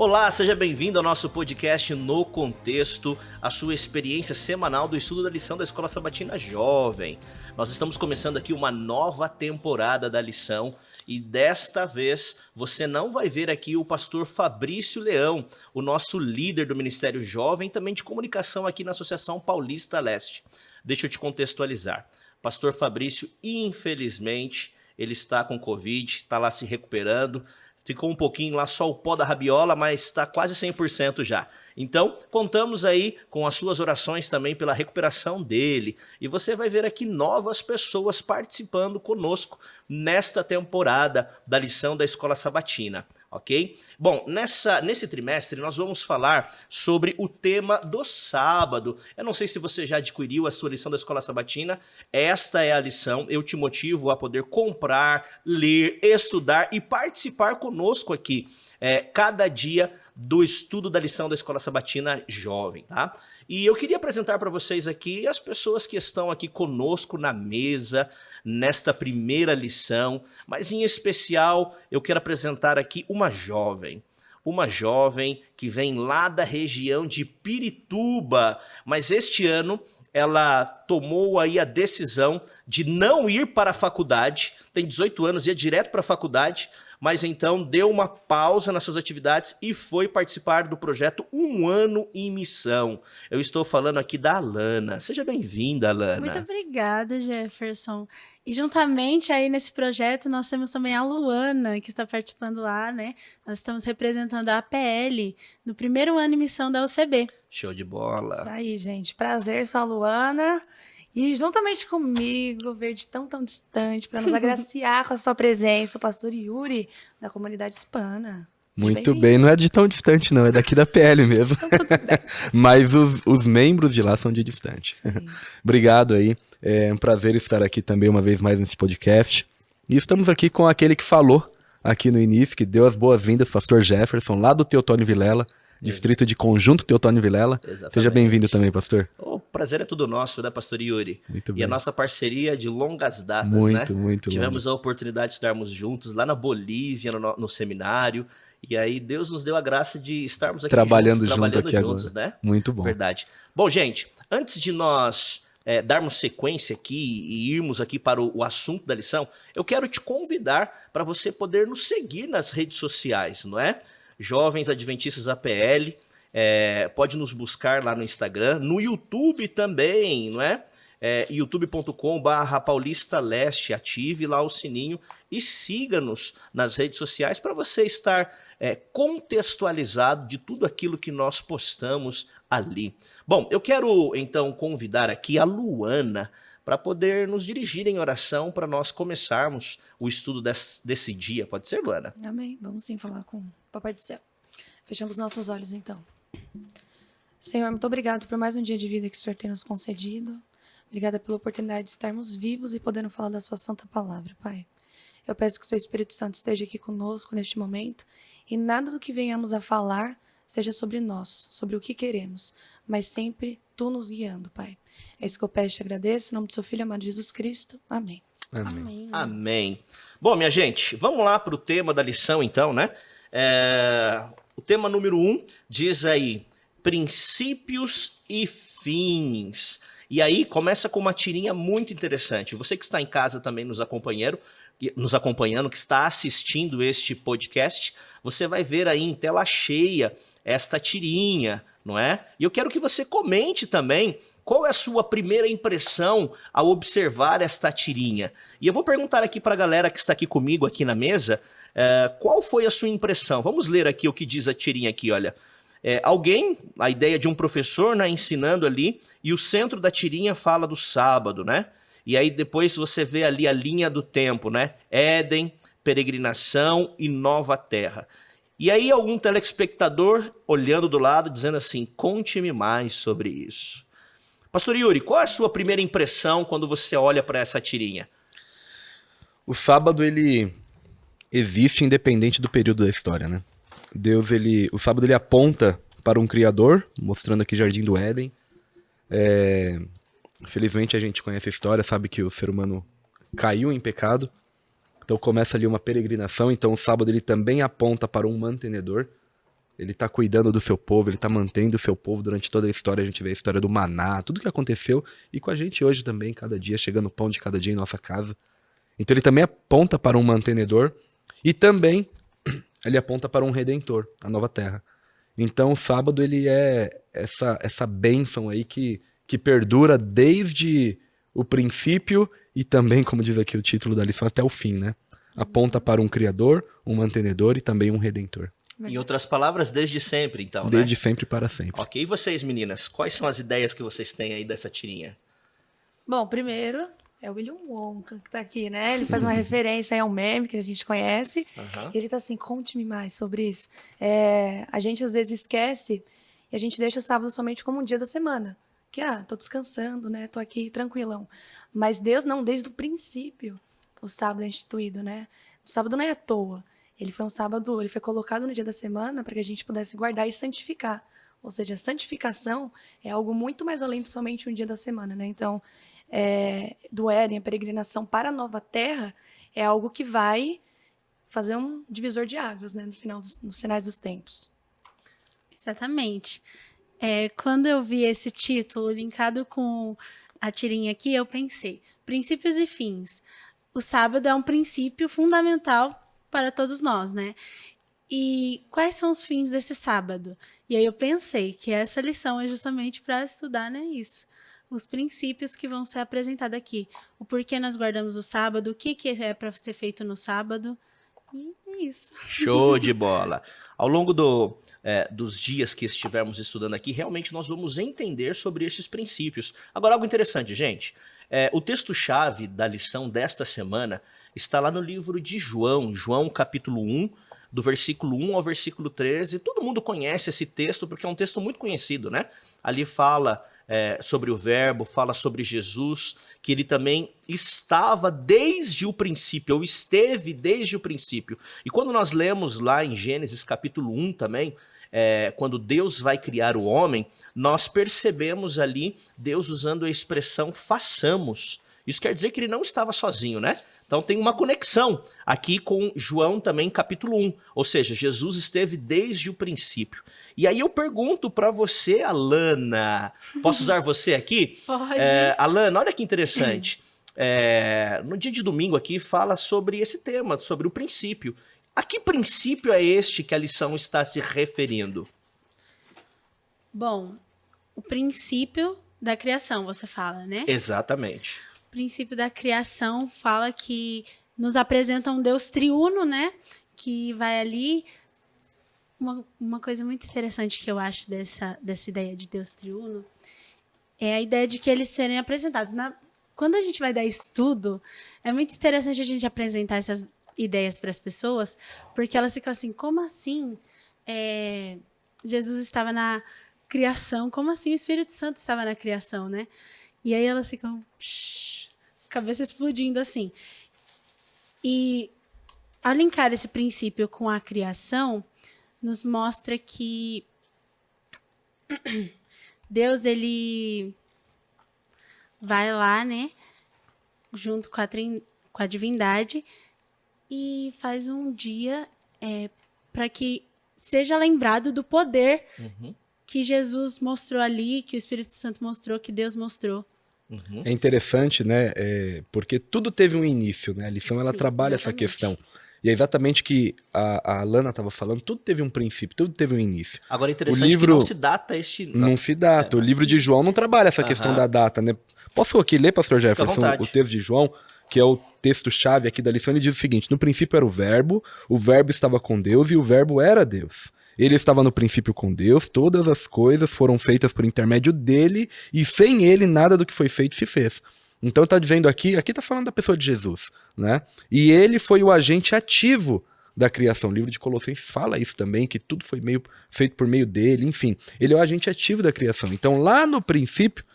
Olá, seja bem-vindo ao nosso podcast No Contexto, a sua experiência semanal do estudo da lição da Escola Sabatina Jovem. Nós estamos começando aqui uma nova temporada da lição e desta vez você não vai ver aqui o pastor Fabrício Leão, o nosso líder do Ministério Jovem, também de comunicação aqui na Associação Paulista Leste. Deixa eu te contextualizar. Pastor Fabrício, infelizmente, ele está com Covid, está lá se recuperando. Ficou um pouquinho lá, só o pó da rabiola, mas está quase 100% já. Então, contamos aí com as suas orações também pela recuperação dele. E você vai ver aqui novas pessoas participando conosco nesta temporada da lição da Escola Sabatina, ok? Bom, nesse trimestre nós vamos falar sobre o tema do sábado. Eu não sei se você já adquiriu a sua lição da Escola Sabatina. Esta é a lição. Eu te motivo a poder comprar, ler, estudar e participar conosco aqui cada dia do estudo da lição da Escola Sabatina Jovem, tá? E eu queria apresentar para vocês aqui as pessoas que estão aqui conosco na mesa nesta primeira lição, mas em especial eu quero apresentar aqui uma jovem que vem lá da região de Pirituba, mas este ano ela tomou aí a decisão de não ir para a faculdade, tem 18 anos, ia direto para a faculdade, mas então deu uma pausa nas suas atividades e foi participar do projeto Um Ano em Missão. Eu estou falando aqui da Alana. Seja bem-vinda, Alana. Muito obrigada, Jefferson. E juntamente aí nesse projeto nós temos também a Luana, que está participando lá, né? Nós estamos representando a APL no primeiro ano em missão da UCB. Show de bola. Isso aí, gente. Prazer, sou a Luana. E juntamente comigo, veio de tão distante, para nos agraciar com a sua presença, o pastor Yuri, da comunidade hispana. Muito bem, não é de tão distante não, é daqui da PL mesmo. Mas os membros de lá são de distante. Obrigado aí, é um prazer estar aqui também uma vez mais nesse podcast. E estamos aqui com aquele que falou aqui no início, que deu as boas-vindas, pastor Jefferson, lá do Teotônio Vilela, distrito de Conjunto Teotônio Vilela. Exatamente. Seja bem-vindo também, pastor. O prazer é tudo nosso, né, pastor Yuri? Muito e bem. a nossa parceria de longas datas, muito, né? Muito Tivemos a oportunidade de estarmos juntos lá na Bolívia, no seminário. E aí Deus nos deu a graça de estarmos aqui trabalhando juntos aqui juntos, agora. Né? Muito bom. Verdade. Bom, gente, antes de nós darmos sequência aqui e irmos aqui para o assunto da lição, eu quero te convidar para você poder nos seguir nas redes sociais, não é? Jovens Adventistas APL, pode nos buscar lá no Instagram, no YouTube também, não é? youtube.com/Paulista Leste, ative lá o sininho e siga-nos nas redes sociais para você estar contextualizado de tudo aquilo que nós postamos ali. Bom, eu quero então convidar aqui a Luana para poder nos dirigir em oração para nós começarmos o estudo desse dia. Pode ser, Luana? Amém. Vamos sim falar com o Papai do Céu. Fechamos nossos olhos então. Senhor, muito obrigado por mais um dia de vida que o Senhor tem nos concedido. Obrigada pela oportunidade de estarmos vivos e podendo falar da sua santa palavra, Pai. Eu peço que o seu Espírito Santo esteja aqui conosco neste momento e nada do que venhamos a falar seja sobre nós, sobre o que queremos, mas sempre tu nos guiando, Pai. É isso que eu peço e te agradeço, em nome do seu Filho amado Jesus Cristo. Amém. Amém. Amém. Bom, minha gente, vamos lá para o tema da lição então, né? O tema número 1 diz aí, princípios e fins. E aí começa com uma tirinha muito interessante. Você que está em casa também nos acompanhando, que está assistindo este podcast, você vai ver aí em tela cheia esta tirinha, não é? E eu quero que você comente também qual é a sua primeira impressão ao observar esta tirinha. E eu vou perguntar aqui para a galera que está aqui comigo aqui na mesa, qual foi a sua impressão? Vamos ler aqui o que diz a tirinha aqui, olha. A ideia de um professor, né, ensinando ali, e o centro da tirinha fala do sábado, né? E aí depois você vê ali a linha do tempo, né? Éden, peregrinação e nova terra. E aí algum telespectador olhando do lado, dizendo assim, conte-me mais sobre isso. Pastor Yuri, qual é a sua primeira impressão quando você olha para essa tirinha? O sábado, ele existe independente do período da história, né? O sábado ele aponta para um criador, mostrando aqui Jardim do Éden. Infelizmente a gente conhece a história, sabe que o ser humano caiu em pecado. Então começa ali uma peregrinação, então o sábado ele também aponta para um mantenedor. Ele tá cuidando do seu povo, ele tá mantendo o seu povo durante toda a história. A gente vê a história do maná, tudo que aconteceu. E com a gente hoje também, cada dia, chegando o pão de cada dia em nossa casa. Então ele também aponta para um mantenedor. E também ele aponta para um redentor, a nova terra. Então o sábado ele é essa bênção aí que perdura desde o princípio e também, como diz aqui o título da lição, até o fim, né? Aponta para um criador, um mantenedor e também um redentor. Em outras palavras, desde sempre, então, Desde né? sempre para sempre. Ok, e vocês, meninas, quais são as ideias que vocês têm aí dessa tirinha? Bom, primeiro é o William Wonka que tá aqui, né? Ele faz uma referência aí a um meme que a gente conhece. Aham. E ele tá assim, conte-me mais sobre isso. A gente às vezes esquece e a gente deixa o sábado somente como um dia da semana. Que, tô descansando, né? Tô aqui tranquilão. Mas Deus não, desde o princípio, o sábado é instituído, né? O sábado não é à toa. Ele foi um sábado, ele foi colocado no dia da semana para que a gente pudesse guardar e santificar. Ou seja, a santificação é algo muito mais além de somente um dia da semana, né? Então, do Éden, a peregrinação para a nova terra é algo que vai fazer um divisor de águas, né? Nos finais dos tempos. Exatamente. Quando eu vi esse título linkado com a tirinha aqui, eu pensei, princípios e fins. O sábado é um princípio fundamental para todos nós, né? E quais são os fins desse sábado? E aí eu pensei que essa lição é justamente para estudar, né, isso. Os princípios que vão ser apresentados aqui. O porquê nós guardamos o sábado, o que é para ser feito no sábado. E é isso. Show de bola! Ao longo dos dias que estivermos estudando aqui, realmente nós vamos entender sobre esses princípios. Agora, algo interessante, gente. O texto-chave da lição desta semana está lá no livro de João, capítulo 1, do versículo 1 ao versículo 13. Todo mundo conhece esse texto porque é um texto muito conhecido, né? Ali fala sobre o verbo, fala sobre Jesus, que ele também estava desde o princípio, ou esteve desde o princípio. E quando nós lemos lá em Gênesis capítulo 1 também, quando Deus vai criar o homem, nós percebemos ali Deus usando a expressão façamos. Isso quer dizer que ele não estava sozinho, né? Então tem uma conexão aqui com João também, capítulo 1. Ou seja, Jesus esteve desde o princípio. E aí eu pergunto para você, Alana. Posso usar você aqui? Pode. Alana, olha que interessante. No dia de domingo aqui fala sobre esse tema, sobre o princípio. A que princípio é este que a lição está se referindo? Bom, o princípio da criação, você fala, né? Exatamente. O princípio da criação fala que nos apresenta um Deus triuno, né? Que vai ali... Uma coisa muito interessante que eu acho dessa ideia de Deus triuno é a ideia de que eles serem apresentados. Quando a gente vai dar estudo, é muito interessante a gente apresentar essas ideias para as pessoas, porque elas ficam assim, como assim Jesus estava na criação? Como assim o Espírito Santo estava na criação, né? E aí elas ficam... cabeça explodindo assim. E ao linkar esse princípio com a criação, nos mostra que Deus, ele vai lá, né, junto com a divindade e faz um dia para que seja lembrado do poder que Jesus mostrou ali, que o Espírito Santo mostrou, que Deus mostrou. É interessante, né? Porque tudo teve um início, né? A lição ela Sim, trabalha exatamente. essa questão. E é exatamente o que a Alana estava falando, tudo teve um princípio, tudo teve um início. Agora é interessante livro- que não se data este... Não se data. O livro de João não trabalha essa questão da data, né? Posso aqui ler, pastor Jefferson, vontade. o texto de João, que é o texto-chave aqui da lição, ele diz o seguinte: no princípio era o verbo estava com Deus e o verbo era Deus. Ele estava no princípio com Deus, todas as coisas foram feitas por intermédio dele, e sem ele nada do que foi feito se fez. Então tá dizendo aqui tá falando da pessoa de Jesus, né? E ele foi o agente ativo da criação. O livro de Colossenses fala isso também, que tudo foi feito por meio dele, enfim. Ele é o agente ativo da criação. Então lá no princípio,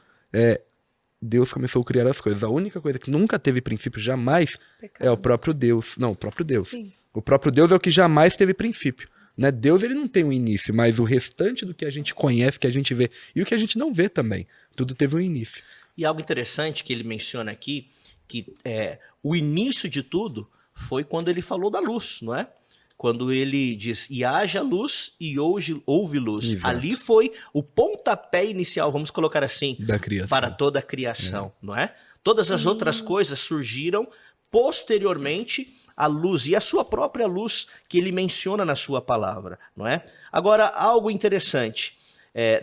Deus começou a criar as coisas. A única coisa que nunca teve princípio jamais é o próprio Deus. Não, o próprio Deus. Sim. O próprio Deus é o que jamais teve princípio. Né? Deus ele não tem um início, mas o restante do que a gente conhece, que a gente vê, e o que a gente não vê também, tudo teve um início. E algo interessante que ele menciona aqui, que o início de tudo foi quando ele falou da luz, não é? quando ele diz, e haja luz e houve luz. Exato. Ali foi o pontapé inicial, vamos colocar assim, Da criação. para toda a criação, não é? Todas as outras coisas surgiram posteriormente à luz, e a sua própria luz que ele menciona na sua palavra, não é? Agora, algo interessante,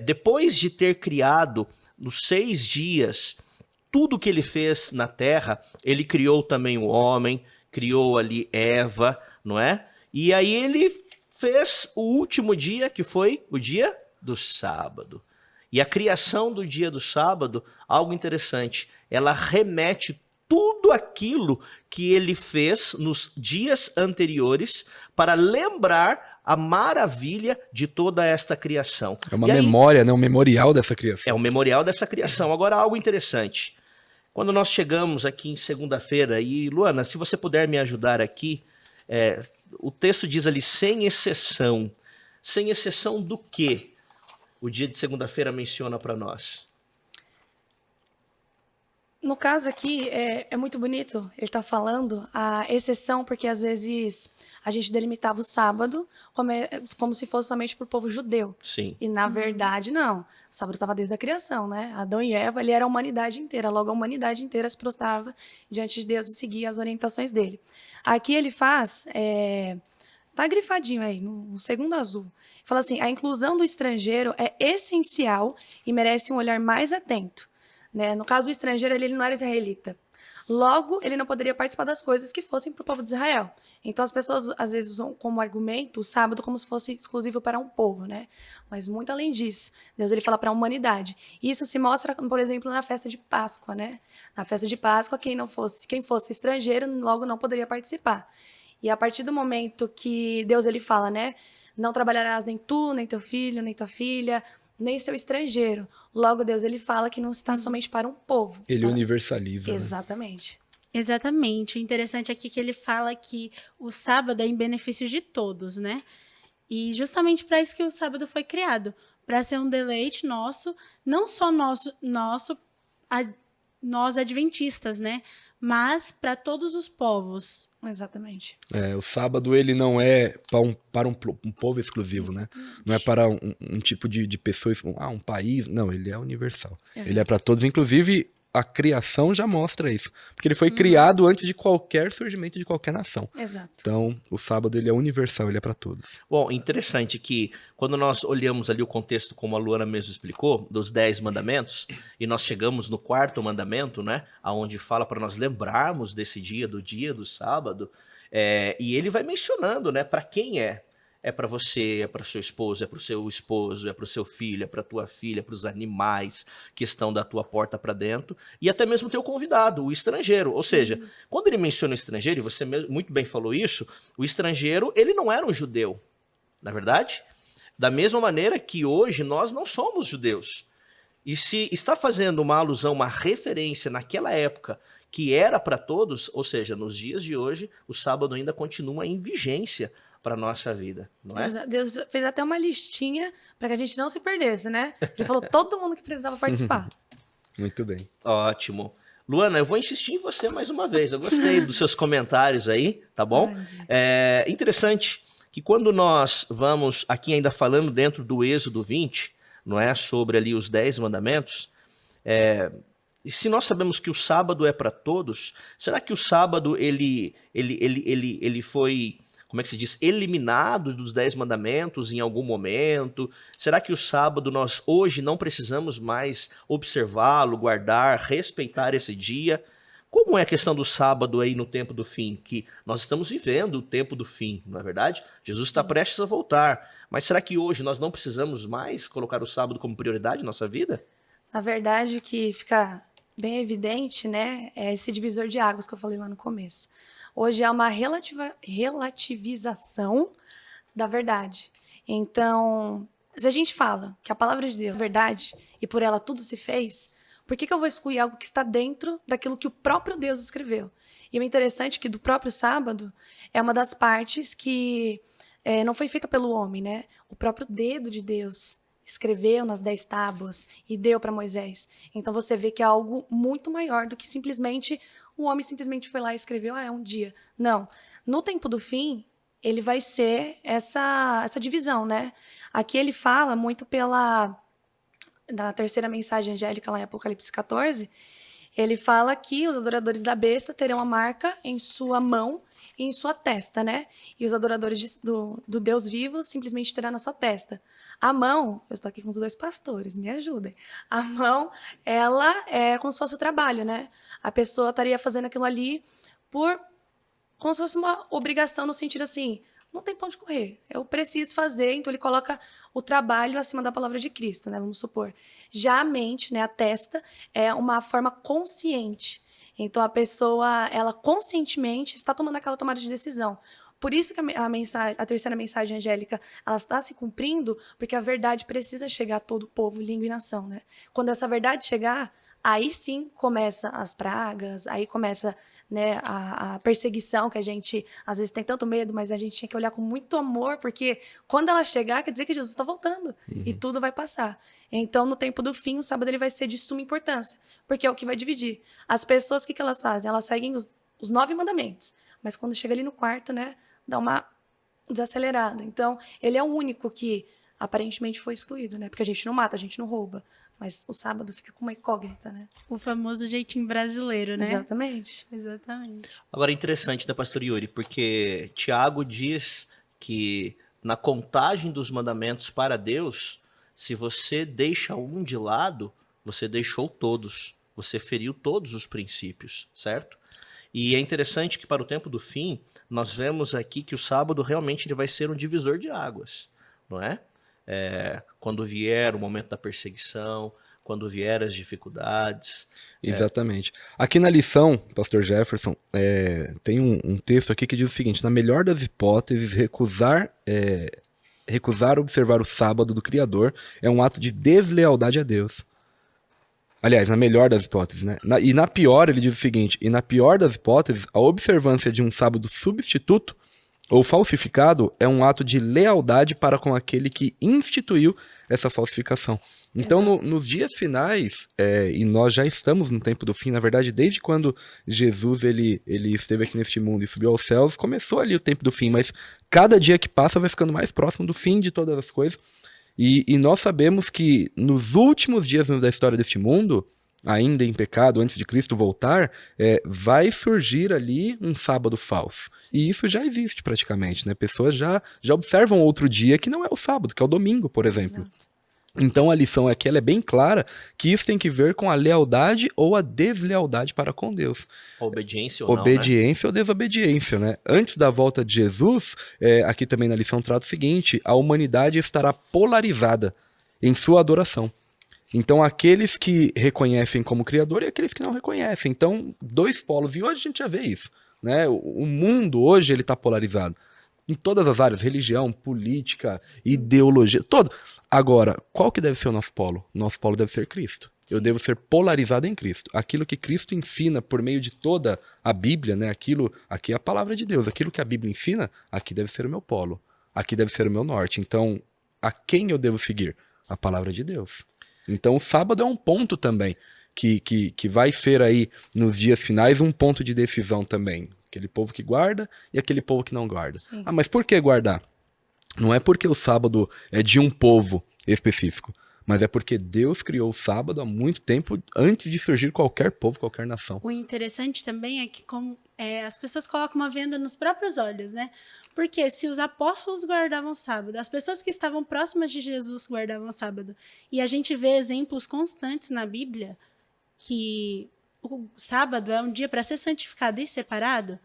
depois de ter criado nos 6 dias tudo que ele fez na terra, ele criou também o homem, criou ali Eva, não é? E aí ele fez o último dia, que foi o dia do sábado. E a criação do dia do sábado, algo interessante, ela remete tudo aquilo que ele fez nos dias anteriores para lembrar a maravilha de toda esta criação. É uma E aí, memória, né? Um memorial dessa criação. é um memorial dessa criação. Agora, algo interessante. Quando nós chegamos aqui em segunda-feira, e Luana, se você puder me ajudar aqui, o texto diz ali, sem exceção. Sem exceção do quê? O dia de segunda-feira menciona para nós. No caso aqui, é muito bonito ele tá falando a exceção, porque às vezes a gente delimitava o sábado como se fosse somente para o povo judeu. Sim. E na verdade, não. O sábado estava desde a criação, né? Adão e Eva, ele era a humanidade inteira. Logo, a humanidade inteira se prostrava diante de Deus e seguia as orientações dele. Aqui ele faz, tá grifadinho aí, no segundo azul. Fala assim, a inclusão do estrangeiro é essencial e merece um olhar mais atento. Né? No caso, o estrangeiro, ele não era israelita. Logo, ele não poderia participar das coisas que fossem para o povo de Israel. Então, as pessoas, às vezes, usam como argumento o sábado como se fosse exclusivo para um povo, né? Mas, muito além disso, Deus ele fala para a humanidade. E isso se mostra, por exemplo, na festa de Páscoa, né? Na festa de Páscoa, quem fosse estrangeiro, logo não poderia participar. E a partir do momento que Deus ele fala, né? Não trabalharás nem tu, nem teu filho, nem tua filha, nem seu estrangeiro. Logo, Deus ele fala que não está somente para um povo. Ele está... universaliza. Né? Exatamente. Exatamente. O interessante aqui é que ele fala que o sábado é em benefício de todos, né? E justamente para isso que o sábado foi criado, para ser um deleite nosso, não só nós adventistas, né? Mas para todos os povos. Exatamente. O sábado ele não é para um povo exclusivo, né? Não é para um tipo de pessoas, um país. Não, ele é universal. Ele é para todos, inclusive a criação já mostra isso. Porque ele foi criado antes de qualquer surgimento de qualquer nação. Exato. Então, o sábado ele é universal, ele é para todos. Bom, interessante que quando nós olhamos ali o contexto, como a Luana mesmo explicou, dos 10 mandamentos, e nós chegamos no 4º mandamento, né, onde fala para nós lembrarmos desse dia, do sábado, e ele vai mencionando, né, para quem é. É para você, é para seu esposo, é para o seu esposo, é para o seu filho, é para tua filha, é para os animais que estão da tua porta para dentro, e até mesmo teu convidado, o estrangeiro. Ou seja, quando ele menciona o estrangeiro, e você muito bem falou isso, o estrangeiro, ele não era um judeu, na verdade? Da mesma maneira que hoje nós não somos judeus. E se está fazendo uma alusão, uma referência naquela época que era para todos, ou seja, nos dias de hoje, o sábado ainda continua em vigência para a nossa vida, não é? Deus fez até uma listinha para que a gente não se perdesse, né? Ele falou todo mundo que precisava participar. Muito bem. Ótimo. Luana, eu vou insistir em você mais uma vez. Eu gostei dos seus comentários aí, tá bom? É interessante que quando nós vamos aqui ainda falando dentro do Êxodo 20, não é, sobre ali os 10 mandamentos, e se nós sabemos que o sábado é para todos, será que o sábado ele foi, como é que se diz, eliminado dos 10 mandamentos em algum momento? Será que o sábado nós hoje não precisamos mais observá-lo, guardar, respeitar esse dia? Como é a questão do sábado aí no tempo do fim? Que nós estamos vivendo o tempo do fim, não é verdade? Jesus está prestes a voltar. Mas será que hoje nós não precisamos mais colocar o sábado como prioridade em nossa vida? Na verdade, o que fica bem evidente, né, é esse divisor de águas que eu falei lá no começo. Hoje há uma relativização da verdade. Então, se a gente fala que a palavra de Deus é verdade e por ela tudo se fez, por que eu vou excluir algo que está dentro daquilo que o próprio Deus escreveu? E o interessante é que do próprio sábado é uma das partes que não foi feita pelo homem, né? O próprio dedo de Deus escreveu nas 10 tábuas e deu para Moisés. Então você vê que é algo muito maior do que simplesmente o homem simplesmente foi lá e escreveu, é um dia. Não. No tempo do fim, ele vai ser essa divisão, né? Aqui ele fala muito na terceira mensagem angélica, lá em Apocalipse 14, ele fala que os adoradores da besta terão a marca em sua mão e em sua testa, né? E os adoradores do Deus vivo simplesmente terão na sua testa. A mão, eu estou aqui com os 2 pastores, me ajudem. A mão, ela é como se fosse o trabalho, né? A pessoa estaria fazendo aquilo ali como se fosse uma obrigação no sentido assim, não tem pra onde correr, eu preciso fazer, então ele coloca o trabalho acima da palavra de Cristo, né? Vamos supor. Já a mente, né, a testa, é uma forma consciente. Então a pessoa, ela conscientemente está tomando aquela tomada de decisão. Por isso que a terceira mensagem angélica, ela está se cumprindo, porque a verdade precisa chegar a todo povo, língua e nação, né? Quando essa verdade chegar, aí sim começa as pragas, aí começa, né, a perseguição, que a gente às vezes tem tanto medo, mas a gente tinha que olhar com muito amor, porque quando ela chegar, quer dizer que Jesus está voltando e tudo vai passar. Então, no tempo do fim, o sábado ele vai ser de suma importância, porque é o que vai dividir. As pessoas, o que elas fazem? Elas seguem os 9 mandamentos, mas quando chega ali no quarto, né, dá uma desacelerada. Então, ele é o único que aparentemente foi excluído, né? Porque a gente não mata, a gente não rouba. Mas o sábado fica com uma incógnita, né? O famoso jeitinho brasileiro, né? Exatamente. Exatamente. Agora, interessante da pastor Yuri, porque Tiago diz que na contagem dos mandamentos para Deus, se você deixa um de lado, você deixou todos. Você feriu todos os princípios, certo? E é interessante que para o tempo do fim, nós vemos aqui que o sábado realmente ele vai ser um divisor de águas, não é? Quando vier o momento da perseguição, quando vier as dificuldades. Exatamente. Aqui na lição, pastor Jefferson, tem um texto aqui que diz o seguinte: na melhor das hipóteses, recusar observar o sábado do Criador é um ato de deslealdade a Deus. Aliás, na melhor das hipóteses, né? E na pior, ele diz o seguinte: e na pior das hipóteses, a observância de um sábado substituto ou falsificado é um ato de lealdade para com aquele que instituiu essa falsificação. Então, nos dias finais, e nós já estamos no tempo do fim, na verdade, desde quando Jesus ele esteve aqui neste mundo e subiu aos céus, começou ali o tempo do fim, mas cada dia que passa vai ficando mais próximo do fim de todas as coisas. E nós sabemos que nos últimos dias da história deste mundo, ainda em pecado, antes de Cristo voltar, vai surgir ali um sábado falso. E isso já existe praticamente, né? Pessoas já observam outro dia que não é o sábado, que é o domingo, por exemplo. Exato. Então a lição aqui ela é bem clara que isso tem que ver com a lealdade ou a deslealdade para com Deus. Obediência ou não, Obediência ou desobediência, né? Antes da volta de Jesus, aqui também na lição trata o seguinte: a humanidade estará polarizada em sua adoração. Então aqueles que reconhecem como Criador e aqueles que não reconhecem. Então, 2 polos. E hoje a gente já vê isso, né? O mundo hoje ele está polarizado. Em todas as áreas, religião, política, ideologia, todo. Agora, qual que deve ser o nosso polo? Nosso polo deve ser Cristo. Eu devo ser polarizado em Cristo. Aquilo que Cristo ensina por meio de toda a Bíblia, né? Aqui é a palavra de Deus. Aquilo que a Bíblia ensina, aqui deve ser o meu polo. Aqui deve ser o meu norte. Então, a quem eu devo seguir? A palavra de Deus. Então, o sábado é um ponto também, que vai ser aí, nos dias finais, um ponto de decisão também. Aquele povo que guarda e aquele povo que não guarda. Sim. Ah, mas por que guardar? Não é porque o sábado é de um povo específico, mas é porque Deus criou o sábado há muito tempo antes de surgir qualquer povo, qualquer nação. O interessante também é que as pessoas colocam uma venda nos próprios olhos, né? Porque se os apóstolos guardavam sábado, as pessoas que estavam próximas de Jesus guardavam sábado, e a gente vê exemplos constantes na Bíblia que o sábado é um dia para ser santificado e separado,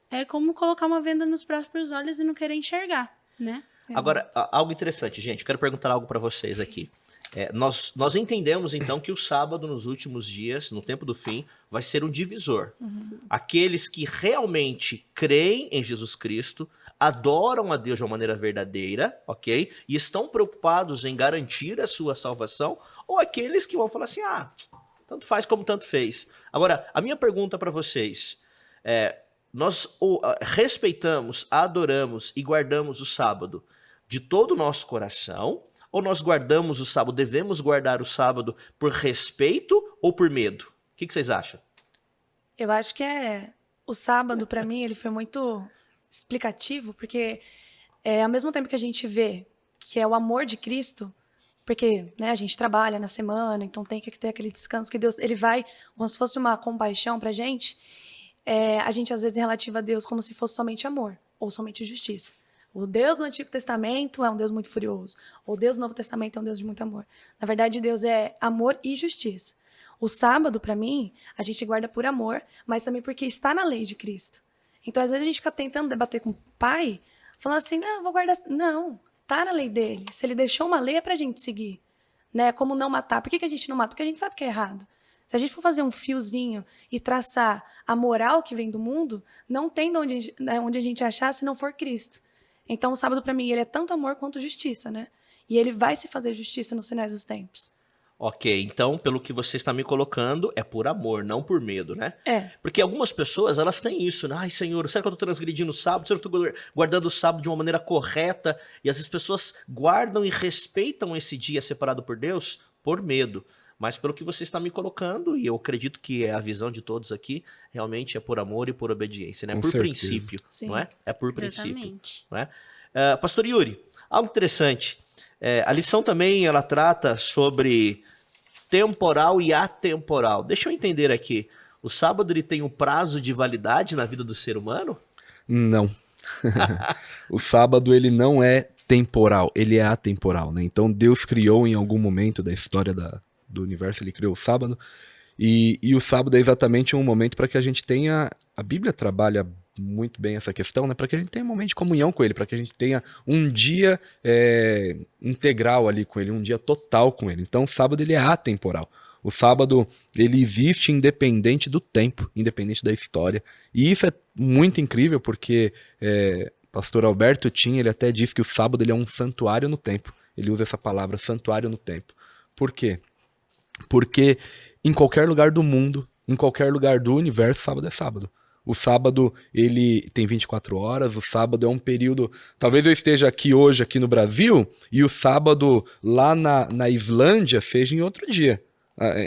é como colocar uma venda nos próprios olhos e não querer enxergar, né? Agora, algo interessante, gente. Quero perguntar algo para vocês aqui. Nós entendemos, então, que o sábado, nos últimos dias, no tempo do fim, vai ser um divisor. Uhum. Aqueles que realmente creem em Jesus Cristo, adoram a Deus de uma maneira verdadeira, ok? E estão preocupados em garantir a sua salvação, ou aqueles que vão falar assim, tanto faz como tanto fez. Agora, a minha pergunta para vocês nós respeitamos, adoramos e guardamos o sábado de todo o nosso coração, ou nós guardamos o sábado, devemos guardar o sábado por respeito ou por medo? O que vocês acham? Eu acho que o sábado, para mim, ele foi muito explicativo, porque ao mesmo tempo que a gente vê que é o amor de Cristo, porque, né, a gente trabalha na semana, então tem que ter aquele descanso que Deus, ele vai, como se fosse uma compaixão pra gente, a gente às vezes relativa a Deus como se fosse somente amor, ou somente justiça. O Deus do Antigo Testamento é um Deus muito furioso. O Deus do Novo Testamento é um Deus de muito amor. Na verdade, Deus é amor e justiça. O sábado, para mim, a gente guarda por amor, mas também porque está na lei de Cristo. Então, às vezes, a gente fica tentando debater com o pai, falando assim, não, vou guardar... Não, tá na lei dele. Se ele deixou uma lei, é pra gente seguir. Né? Como não matar. Por que a gente não mata? Porque a gente sabe que é errado. Se a gente for fazer um fiozinho e traçar a moral que vem do mundo, não tem de onde a gente achar se não for Cristo. Então, o sábado, para mim, ele é tanto amor quanto justiça, né? E ele vai se fazer justiça nos finais dos tempos. Ok, então, pelo que você está me colocando, é por amor, não por medo, né? É. Porque algumas pessoas, elas têm isso, né? Ai, Senhor, será que eu estou transgredindo o sábado? Será que eu estou guardando o sábado de uma maneira correta? E essas pessoas guardam e respeitam esse dia separado por Deus por medo. Mas pelo que você está me colocando, e eu acredito que é a visão de todos aqui, realmente é por amor e por obediência, né? Com Por certeza. princípio, Sim. não é? É por princípio. Exatamente. Não é? Pastor Yuri, algo interessante. A lição também, ela trata sobre temporal e atemporal. Deixa eu entender aqui. O sábado ele tem um prazo de validade na vida do ser humano? Não. O sábado ele não é temporal, ele é atemporal, né? Então Deus criou em algum momento da história do universo, ele criou o sábado, e o sábado é exatamente um momento para que a gente tenha... A Bíblia trabalha muito bem essa questão, né? Para que a gente tenha um momento de comunhão com ele, para que a gente tenha um dia integral ali com ele, um dia total com ele. Então o sábado ele é atemporal. O sábado ele existe independente do tempo, independente da história. E isso é muito incrível porque pastor Alberto Tim, ele até diz que o sábado ele é um santuário no tempo. Ele usa essa palavra, santuário no tempo. Por quê? Porque em qualquer lugar do mundo, em qualquer lugar do universo, sábado é sábado. O sábado, ele tem 24 horas, o sábado é um período... Talvez eu esteja aqui hoje, aqui no Brasil, e o sábado lá na Islândia seja em outro dia,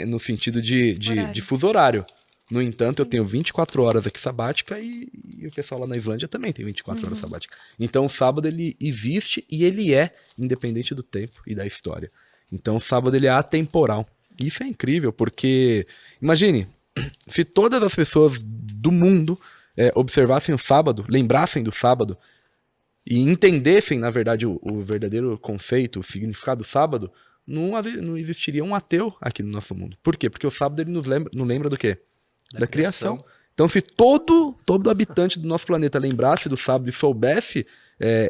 no sentido de fuso horário. No entanto, eu tenho 24 horas aqui sabática e o pessoal lá na Islândia também tem 24 horas sabática. Então, o sábado, ele existe e ele é independente do tempo e da história. Então, o sábado, ele é atemporal. Isso é incrível, porque, imagine, se todas as pessoas do mundo observassem o sábado, lembrassem do sábado e entendessem, na verdade, o verdadeiro conceito, o significado do sábado, não existiria um ateu aqui no nosso mundo. Por quê? Porque o sábado ele nos lembra do quê? Da criação. Então, se todo habitante do nosso planeta lembrasse do sábado e soubesse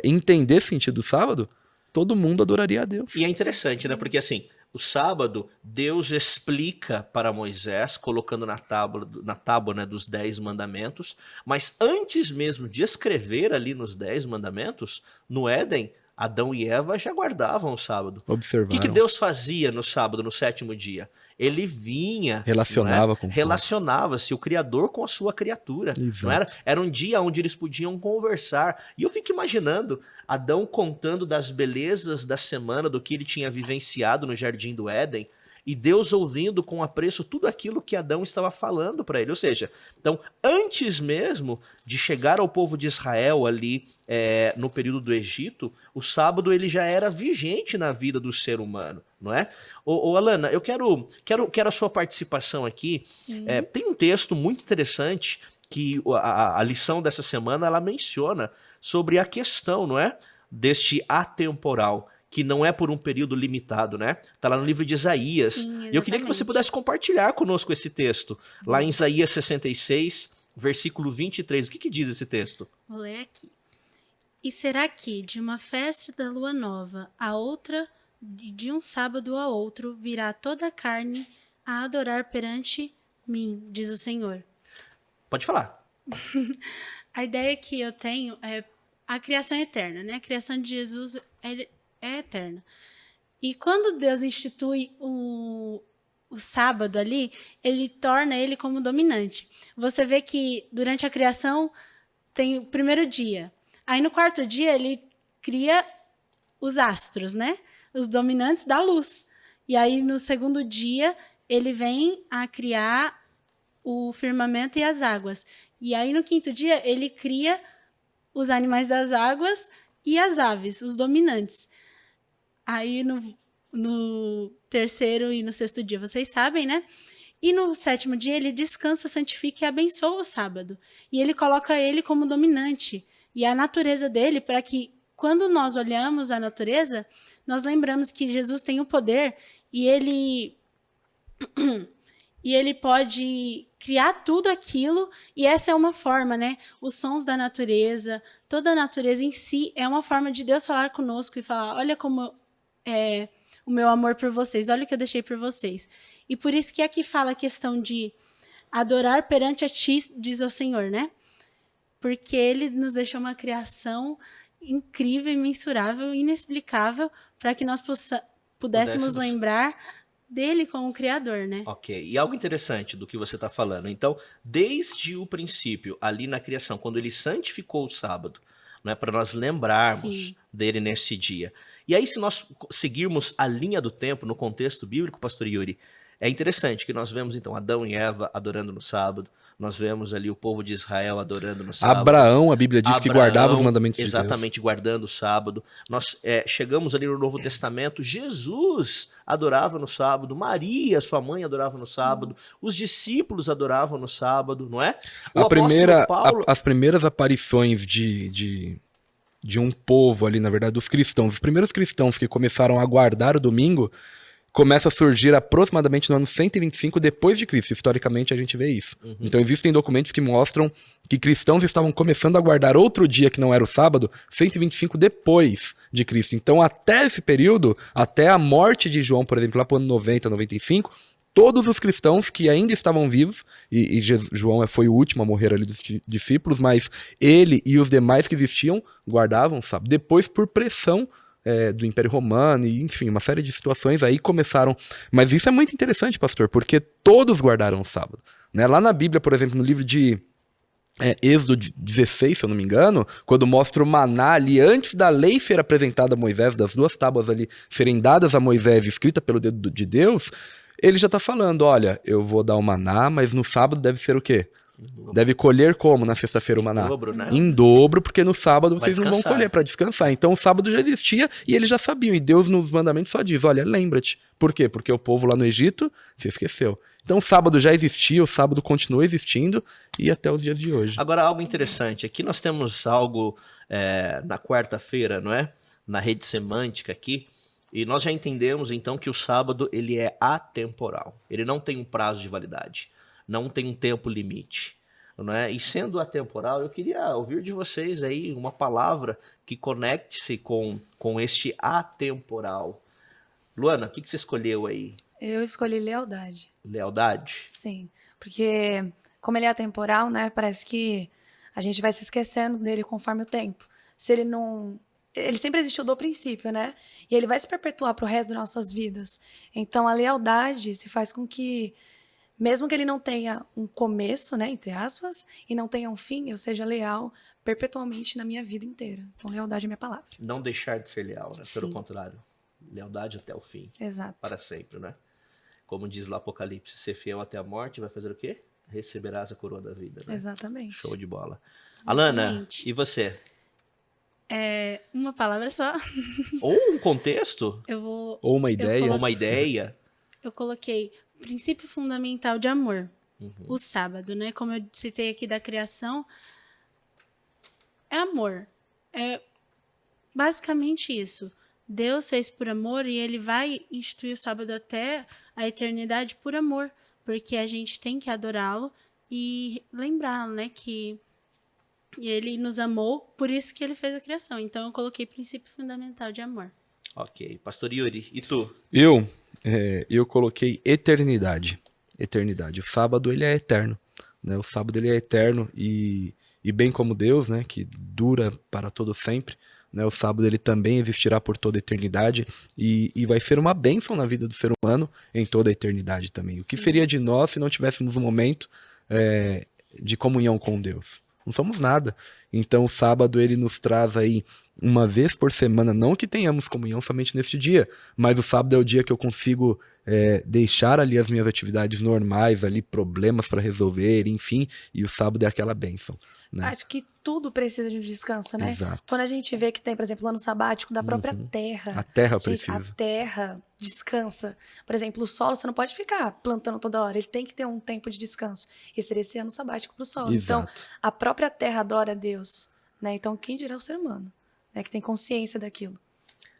entender o sentido do sábado, todo mundo adoraria a Deus. E é interessante, né? Porque assim, o sábado, Deus explica para Moisés, colocando na tábua, né, dos 10 mandamentos, mas antes mesmo de escrever ali nos 10 mandamentos, no Éden, Adão e Eva já guardavam o sábado. Observaram. O que Deus fazia no sábado, no 7º dia? Ele vinha, relacionava-se o Criador com a sua criatura. Não era? Era um dia onde eles podiam conversar. E eu fico imaginando Adão contando das belezas da semana, do que ele tinha vivenciado no Jardim do Éden, e Deus ouvindo com apreço tudo aquilo que Adão estava falando para ele. Ou seja, então, antes mesmo de chegar ao povo de Israel ali no período do Egito, o sábado ele já era vigente na vida do ser humano, não é? Ô Alana, eu quero a sua participação aqui. Tem um texto muito interessante que a lição dessa semana ela menciona sobre a questão, não é? Deste atemporal, que não é por um período limitado, né? Tá lá no livro de Isaías. Sim, e eu queria que você pudesse compartilhar conosco esse texto. Lá em Isaías 66, versículo 23. O que diz esse texto? Vou ler aqui. E será que de uma festa da lua nova a outra, de um sábado a outro, virá toda a carne a adorar perante mim, diz o Senhor. Pode falar. A ideia que eu tenho é a criação eterna, né? A criação de Jesus é eterna. E quando Deus institui o sábado ali, ele torna ele como dominante. Você vê que durante a criação tem o primeiro dia. Aí no 4º dia ele cria os astros, né? Os dominantes da luz. E aí no 2º dia ele vem a criar o firmamento e as águas. E aí no 5º dia ele cria os animais das águas e as aves, os dominantes. Aí no terceiro e no sexto dia, vocês sabem, né? E no sétimo dia ele descansa, santifica e abençoa o sábado. E ele coloca ele como dominante. E a natureza dele, para que quando nós olhamos a natureza, nós lembramos que Jesus tem o poder e ele pode criar tudo aquilo, e essa é uma forma, né? Os sons da natureza, toda a natureza em si é uma forma de Deus falar conosco e falar, olha como é o meu amor por vocês, olha o que eu deixei por vocês. E por isso que aqui fala a questão de adorar perante a ti, diz o Senhor, né? Porque ele nos deixou uma criação incrível, imensurável, inexplicável, para que nós pudéssemos lembrar dele como Criador, né? Ok, e algo interessante do que você está falando. Então, desde o princípio, ali na criação, quando ele santificou o sábado, né, para nós lembrarmos dele nesse dia. E aí, se nós seguirmos a linha do tempo no contexto bíblico, pastor Yuri, é interessante que nós vemos, então, Adão e Eva adorando no sábado, nós vemos ali o povo de Israel adorando no sábado. Abraão, a Bíblia diz que guardava os mandamentos de Deus. Exatamente, guardando o sábado. Nós chegamos ali no Novo Testamento, Jesus adorava no sábado, Maria, sua mãe, adorava no sábado, os discípulos adoravam no sábado, não é? As primeiras aparições de um povo ali, na verdade, dos cristãos, os primeiros cristãos que começaram a guardar o domingo, começa a surgir aproximadamente no ano 125 depois de Cristo. Historicamente, a gente vê isso. Então, existem documentos que mostram que cristãos estavam começando a guardar outro dia que não era o sábado, 125 depois de Cristo. Então, até esse período, até a morte de João, por exemplo, lá para o ano 90, 95, todos os cristãos que ainda estavam vivos, e João foi o último a morrer ali dos discípulos, mas ele e os demais que existiam guardavam o sábado. Depois, por pressão do Império Romano, e enfim, uma série de situações aí começaram. Mas isso é muito interessante, pastor, porque todos guardaram o sábado, né? Lá na Bíblia, por exemplo, no livro de Êxodo 16, se eu não me engano, quando mostra o maná ali, antes da lei ser apresentada a Moisés, das duas tábuas ali serem dadas a Moisés, escrita pelo dedo de Deus, ele já está falando, olha, eu vou dar o maná, mas no sábado deve ser o quê? Deve colher como na sexta-feira o maná? Em dobro, né? Em dobro, porque no sábado vocês não vão colher para descansar. Então o sábado já existia e eles já sabiam. E Deus nos mandamentos só diz, olha, lembra-te. Por quê? Porque o povo lá no Egito se esqueceu. Então o sábado já existia, o sábado continua existindo e até os dias de hoje. Agora, algo interessante. Aqui nós temos algo na quarta-feira, não é? Na rede semântica aqui. E nós já entendemos, então, que o sábado ele é atemporal. Ele não tem um prazo de validade. Não tem um tempo limite. Não é? E sendo atemporal, eu queria ouvir de vocês aí uma palavra que conecte-se com este atemporal. Luana, o que você escolheu aí? Eu escolhi lealdade. Lealdade? Sim, porque como ele é atemporal, né, parece que a gente vai se esquecendo dele conforme o tempo. Se ele não... Ele sempre existiu do princípio, né? E ele vai se perpetuar para o resto das nossas vidas. Então, a lealdade se faz com que, mesmo que ele não tenha um começo, né, entre aspas, e não tenha um fim, eu seja leal perpetualmente na minha vida inteira. Então, lealdade é minha palavra. Não deixar de ser leal, né? Pelo Sim. contrário. Lealdade até o fim. Exato. Para sempre, né? Como diz lá Apocalipse, ser fiel até a morte vai fazer o quê? Receberás a coroa da vida, né? Exatamente. Show de bola. Alana, Exatamente. e você? Uma palavra só. Ou um contexto? Ou uma ideia. Ou uma ideia? Eu coloquei princípio fundamental de amor. O sábado, né? Como eu citei aqui da criação, é amor. É basicamente isso. Deus fez por amor e ele vai instituir o sábado até a eternidade por amor, porque a gente tem que adorá-lo e lembrá-lo, né, que ele nos amou, por isso que ele fez a criação. Então eu coloquei princípio fundamental de amor. Ok. Pastor Yuri, e tu? Eu coloquei eternidade. Eternidade. O sábado, ele é eterno, né? O sábado, ele é eterno e bem como Deus, né, que dura para todo sempre, né? O sábado, ele também existirá por toda a eternidade e vai ser uma bênção na vida do ser humano em toda a eternidade também. O que seria de nós se não tivéssemos um momento de comunhão com Deus? Não somos nada. Então o sábado ele nos traz aí uma vez por semana, não que tenhamos comunhão somente neste dia, mas o sábado é o dia que eu consigo deixar ali as minhas atividades normais, ali problemas para resolver, enfim, e o sábado é aquela bênção, né? Acho que tudo precisa de um descanso, né? Exato. Quando a gente vê que tem, por exemplo, o ano sabático da própria terra. A terra Gente, precisa. a terra descansa. Por exemplo, o solo, você não pode ficar plantando toda hora. Ele tem que ter um tempo de descanso. E seria esse ano sabático para o solo. Exato. Então, a própria terra adora a Deus, né? Então, quem dirá o ser humano, né? Que tem consciência daquilo.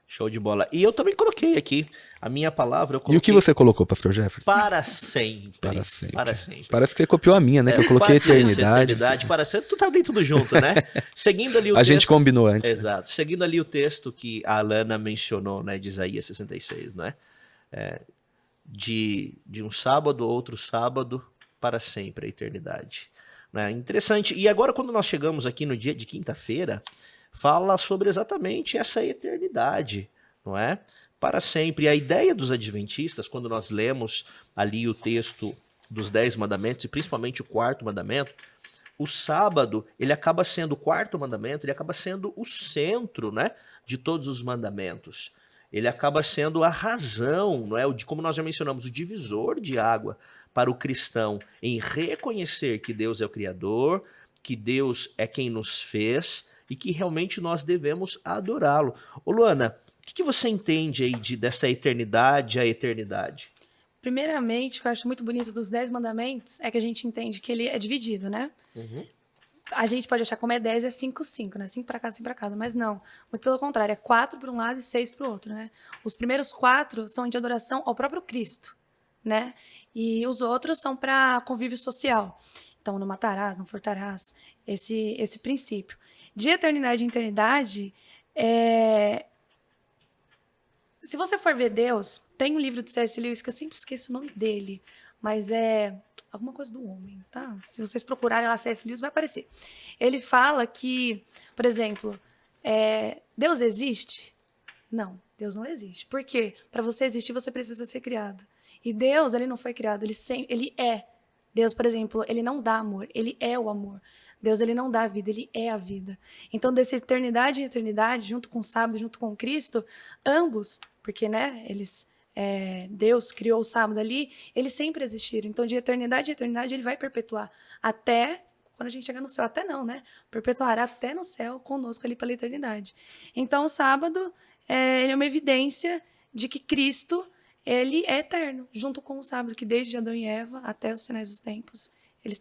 Show de bola. E eu também coloquei aqui a minha palavra. Eu E o coloquei que você colocou, pastor Jefferson? para sempre. Para sempre. Para sempre. Parece que você copiou a minha, né? Que eu coloquei Quase isso, eternidade. para sempre. Tu tá bem tudo junto, né? Seguindo ali o A texto. gente combinou antes. Exato. Seguindo ali o texto que a Alana mencionou, né? De Isaías 66, né? De um sábado, outro sábado, para sempre a eternidade. Né? Interessante. E agora, quando nós chegamos aqui no dia de quinta-feira, fala sobre exatamente essa eternidade, não é? Para sempre. A ideia dos adventistas, quando nós lemos ali o texto dos 10 mandamentos, e principalmente o 4º mandamento, o sábado, ele acaba sendo o 4º mandamento, ele acaba sendo o centro, né, de todos os mandamentos. Ele acaba sendo a razão, não é? Como nós já mencionamos, o divisor de água para o cristão em reconhecer que Deus é o Criador, que Deus é quem nos fez e que realmente nós devemos adorá-lo. Ô Luana, o que você entende aí dessa eternidade à eternidade? Primeiramente, o que eu acho muito bonito dos 10 mandamentos é que a gente entende que ele é dividido, né? A gente pode achar como é 10 é 5, 5, né? 5 para casa, 5 para casa, mas não. Muito pelo contrário, é 4 para um lado e 6 para o outro, né? Os primeiros 4 são de adoração ao próprio Cristo, né? E os outros são para convívio social. Então, não matarás, não furtarás, esse princípio. De eternidade em eternidade, se você for ver Deus, tem um livro de C.S. Lewis que eu sempre esqueço o nome dele, mas é alguma coisa do homem, tá? Se vocês procurarem lá C.S. Lewis, vai aparecer. Ele fala que, por exemplo, Deus existe? Não, Deus não existe. Por quê? Para você existir, você precisa ser criado. E Deus, ele não foi criado, ele é. Deus, por exemplo, ele não dá amor, ele é o amor. Deus, ele não dá vida, ele é a vida. Então, dessa eternidade em eternidade, junto com o sábado, junto com Cristo, ambos, porque, né, Deus criou o sábado ali, eles sempre existiram. Então, de eternidade em eternidade, ele vai perpetuar até quando a gente chegar no céu. Até não, né? Perpetuará até no céu conosco ali pela eternidade. Então, o sábado, ele é uma evidência de que Cristo, ele é eterno, junto com o sábado, que desde Adão e Eva até os finais dos tempos, ele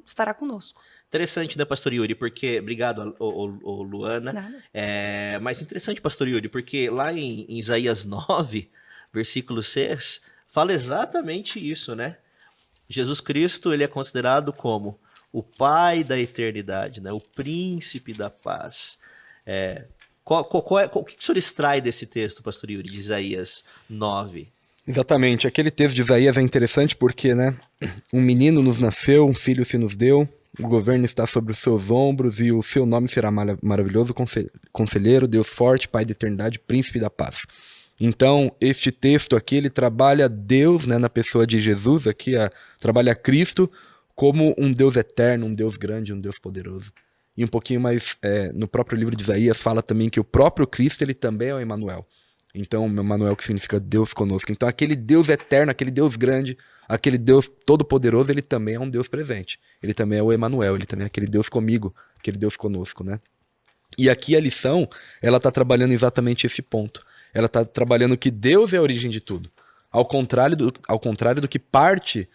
estará conosco. Interessante, né, pastor Yuri? Porque, obrigado, Luana. Nada. Mas interessante, pastor Yuri, porque lá em Isaías 9, versículo 6, fala exatamente isso, né? Jesus Cristo, ele é considerado como o Pai da eternidade, né? O Príncipe da paz. O que o senhor extrai desse texto, pastor Yuri, de Isaías 9? Exatamente. Aquele texto de Isaías é interessante porque, né? Um menino nos nasceu, um filho se nos deu, o governo está sobre os seus ombros e o seu nome será maravilhoso, conselheiro, Deus forte, Pai da eternidade, Príncipe da paz. Então, este texto aqui, ele trabalha Deus, né, na pessoa de Jesus, aqui trabalha Cristo como um Deus eterno, um Deus grande, um Deus poderoso. E um pouquinho mais, no próprio livro de Isaías, fala também que o próprio Cristo, ele também é o Emanuel. Então, Emanuel, que significa Deus conosco. Então, aquele Deus eterno, aquele Deus grande, aquele Deus todo-poderoso, ele também é um Deus presente. Ele também é o Emanuel, ele também é aquele Deus comigo, aquele Deus conosco, né? E aqui a lição, ela está trabalhando exatamente esse ponto. Ela está trabalhando que Deus é a origem de tudo. Ao contrário do que parte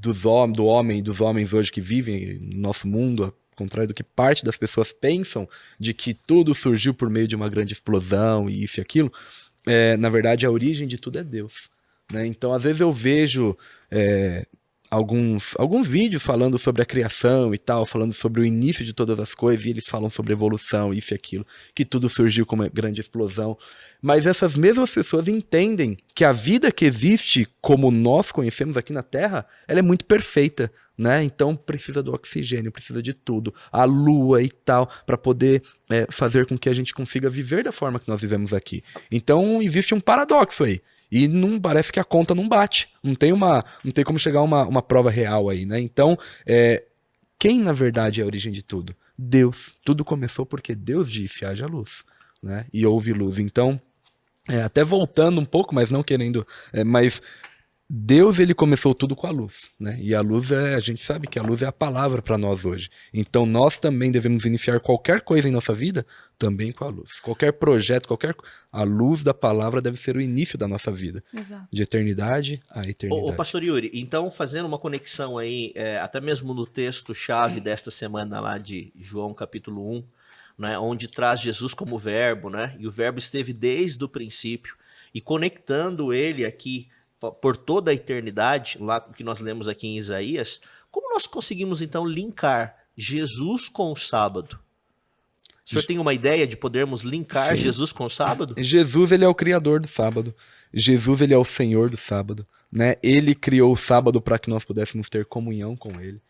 dos homens hoje que vivem no nosso mundo, ao contrário do que parte das pessoas pensam de que tudo surgiu por meio de uma grande explosão e isso e aquilo, na verdade a origem de tudo é Deus, né? Então às vezes eu vejo alguns vídeos falando sobre a criação e tal, falando sobre o início de todas as coisas, e eles falam sobre evolução, isso e aquilo, que tudo surgiu como uma grande explosão. Mas essas mesmas pessoas entendem que a vida que existe, como nós conhecemos aqui na Terra, ela é muito perfeita, né? Então precisa do oxigênio, precisa de tudo, a lua e tal, para poder fazer com que a gente consiga viver da forma que nós vivemos aqui. Então existe um paradoxo aí. E não parece que a conta não bate. Não tem como chegar a uma prova real aí, né? Então, quem na verdade é a origem de tudo? Deus. Tudo começou porque Deus disse, haja luz, né? E houve luz. Então, até voltando um pouco, mas não querendo... mas Deus, ele começou tudo com a luz, né? E a luz a gente sabe que a luz é a palavra para nós hoje. Então nós também devemos iniciar qualquer coisa em nossa vida também com a luz. Qualquer projeto, a luz da palavra deve ser o início da nossa vida. Exato. De eternidade a eternidade. Ô, pastor Yuri, então fazendo uma conexão aí, até mesmo no texto-chave desta semana lá de João capítulo 1, né, onde traz Jesus como verbo, né? E o verbo esteve desde o princípio, e conectando ele aqui por toda a eternidade, lá que nós lemos aqui em Isaías, como nós conseguimos então linkar Jesus com o sábado? O senhor tem uma ideia de podermos linkar Sim. Jesus com o sábado? Jesus, ele é o criador do sábado. Jesus, ele é o Senhor do sábado, né? Ele criou o sábado para que nós pudéssemos ter comunhão com ele.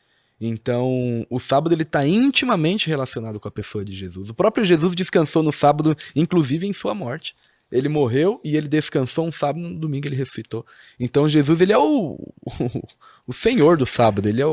Então, o sábado ele está intimamente relacionado com a pessoa de Jesus. O próprio Jesus descansou no sábado, inclusive em sua morte. Ele morreu e ele descansou um sábado, no domingo ele ressuscitou. Então Jesus, ele é o Senhor do sábado, ele é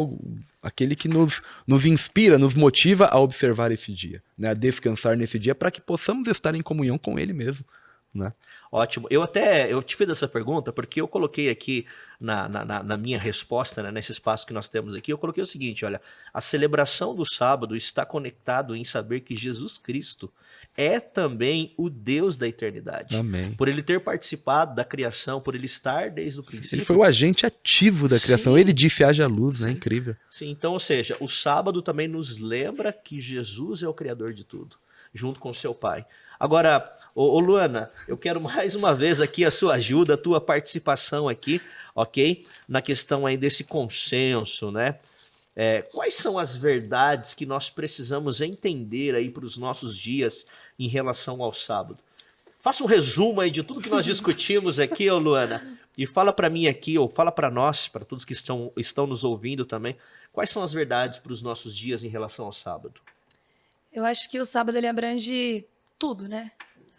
aquele que nos inspira, nos motiva a observar esse dia, né? A descansar nesse dia para que possamos estar em comunhão com ele mesmo, né? Ótimo. Eu te fiz essa pergunta porque eu coloquei aqui na minha resposta, né, nesse espaço que nós temos aqui, eu coloquei o seguinte, olha, a celebração do sábado está conectado em saber que Jesus Cristo é também o Deus da eternidade. Amém. Por ele ter participado da criação, por ele estar desde o princípio. Ele foi o agente ativo da criação. Sim. Ele disse, haja luz, né? Incrível. Sim, então, ou seja, o sábado também nos lembra que Jesus é o criador de tudo, junto com seu Pai. Agora, ô Luana, eu quero mais uma vez aqui a sua ajuda, a tua participação aqui, ok? Na questão aí desse consenso, né? Quais são as verdades que nós precisamos entender aí para os nossos dias em relação ao sábado? Faça um resumo aí de tudo que nós discutimos aqui, ô Luana, e fala para mim aqui, ou fala para nós, para todos que estão nos ouvindo também, quais são as verdades para os nossos dias em relação ao sábado? Eu acho que o sábado ele abrange tudo, né?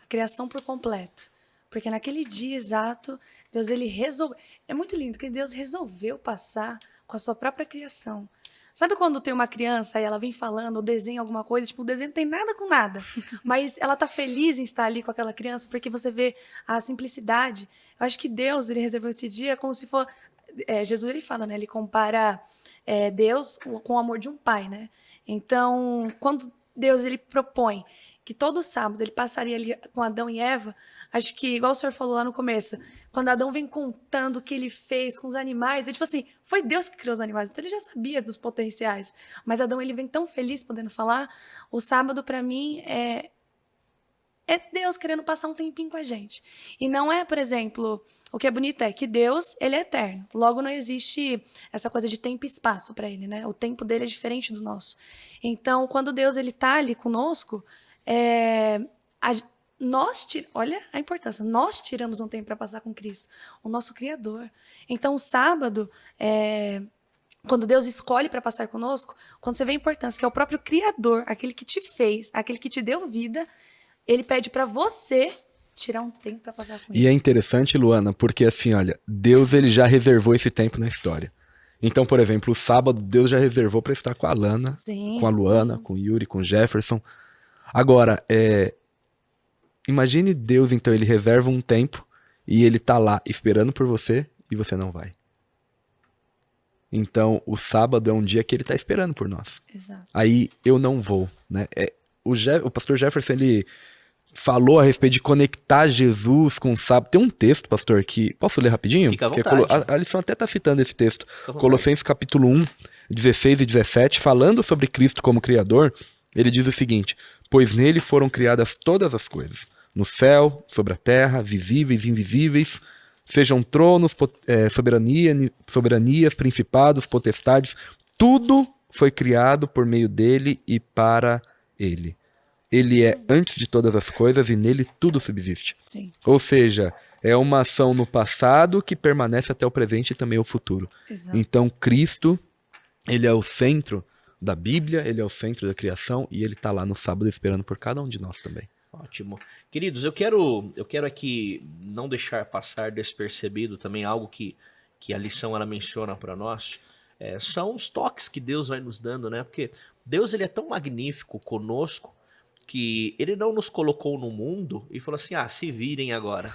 A criação por completo. Porque naquele dia exato, Deus ele resolveu. É muito lindo que Deus resolveu passar com a sua própria criação. Sabe quando tem uma criança e ela vem falando ou desenha alguma coisa, tipo, o desenho não tem nada com nada, mas ela tá feliz em estar ali com aquela criança porque você vê a simplicidade. Eu acho que Deus, ele reservou esse dia como se for... Jesus, ele fala, né? Ele compara Deus com o amor de um pai, né? Então, quando Deus, ele propõe que todo sábado ele passaria ali com Adão e Eva, acho que, igual o senhor falou lá no começo, quando Adão vem contando o que ele fez com os animais, tipo assim, foi Deus que criou os animais, então ele já sabia dos potenciais, mas Adão, ele vem tão feliz podendo falar. O sábado, para mim, é Deus querendo passar um tempinho com a gente. E não é, por exemplo, o que é bonito é que Deus, ele é eterno. Logo, não existe essa coisa de tempo e espaço para ele, né? O tempo dele é diferente do nosso. Então, quando Deus, ele tá ali conosco, olha a importância, nós tiramos um tempo para passar com Cristo, o nosso Criador. Então, o sábado, quando Deus escolhe para passar conosco, quando você vê a importância, que é o próprio Criador, aquele que te fez, aquele que te deu vida, ele pede para você tirar um tempo para passar com ele. E é interessante, Luana, porque assim, olha, Deus ele já reservou esse tempo na história. Então, por exemplo, o sábado Deus já reservou para estar com a Lana, Sim, com a Luana, com o Yuri, com o Jefferson. Agora, imagine Deus, então, ele reserva um tempo e ele tá lá esperando por você e você não vai. Então, o sábado é um dia que ele tá esperando por nós. Exato. Aí eu não vou, né? O pastor Jefferson, ele falou a respeito de conectar Jesus com o sábado. Tem um texto, pastor, que... Posso ler rapidinho? Fica à vontade. A lição até tá citando esse texto. Colossenses capítulo 1, 16 e 17, falando sobre Cristo como Criador, ele diz o seguinte: pois nele foram criadas todas as coisas, no céu, sobre a terra, visíveis e invisíveis, sejam tronos, soberanias, principados, potestades, tudo foi criado por meio dele e para ele. Ele é antes de todas as coisas e nele tudo subsiste. Sim. Ou seja, é uma ação no passado que permanece até o presente e também o futuro. Exato. Então Cristo, ele é o centro da Bíblia, ele é o centro da criação e ele está lá no sábado esperando por cada um de nós também. Ótimo. Queridos, eu quero aqui não deixar passar despercebido também algo que a lição ela menciona para nós. São os toques que Deus vai nos dando, né? Porque Deus ele é tão magnífico conosco que ele não nos colocou no mundo e falou assim, se virem agora.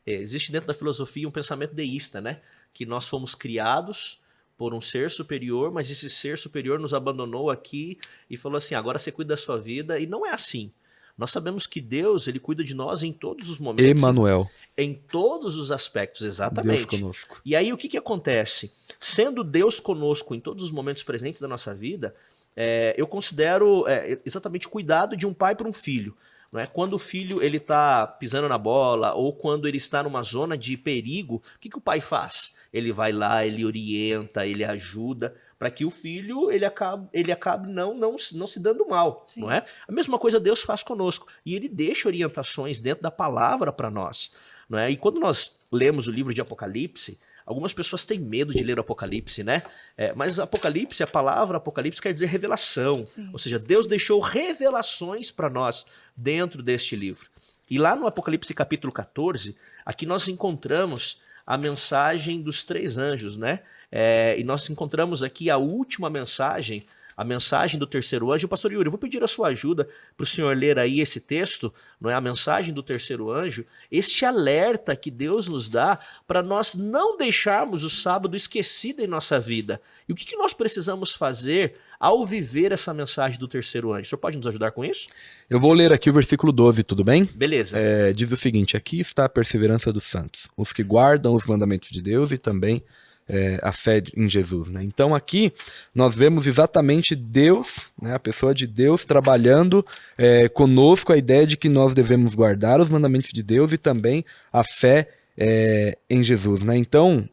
Existe dentro da filosofia um pensamento deísta, né? Que nós fomos criados por um ser superior, mas esse ser superior nos abandonou aqui e falou assim, agora você cuida da sua vida, e não é assim. Nós sabemos que Deus, ele cuida de nós em todos os momentos. Emanuel. Em todos os aspectos, exatamente. Deus conosco. E aí o que acontece? Sendo Deus conosco em todos os momentos presentes da nossa vida, eu considero exatamente o cuidado de um pai para um filho. Não é? Quando o filho ele está pisando na bola ou quando ele está numa zona de perigo, o que o pai faz? Ele vai lá, ele orienta, ele ajuda para que o filho ele acabe não se dando mal, não é? A mesma coisa Deus faz conosco e ele deixa orientações dentro da palavra para nós, não é? E quando nós lemos o livro de Apocalipse, algumas pessoas têm medo de ler o Apocalipse, né? Mas Apocalipse, a palavra Apocalipse quer dizer revelação. Sim. Ou seja, Deus deixou revelações para nós dentro deste livro. E lá no Apocalipse capítulo 14, aqui nós encontramos a mensagem dos 3 anjos, né? E nós encontramos aqui a última mensagem, a mensagem do terceiro anjo. Pastor Yuri, eu vou pedir a sua ajuda para o senhor ler aí esse texto, não é? A mensagem do terceiro anjo, este alerta que Deus nos dá para nós não deixarmos o sábado esquecido em nossa vida. E o que nós precisamos fazer ao viver essa mensagem do terceiro anjo? O senhor pode nos ajudar com isso? Eu vou ler aqui o versículo 12, tudo bem? Beleza. Diz o seguinte, aqui está a perseverança dos santos, os que guardam os mandamentos de Deus e também a fé em Jesus, né? Então aqui nós vemos exatamente Deus, né, a pessoa de Deus trabalhando conosco a ideia de que nós devemos guardar os mandamentos de Deus e também a fé em Jesus, né? Então,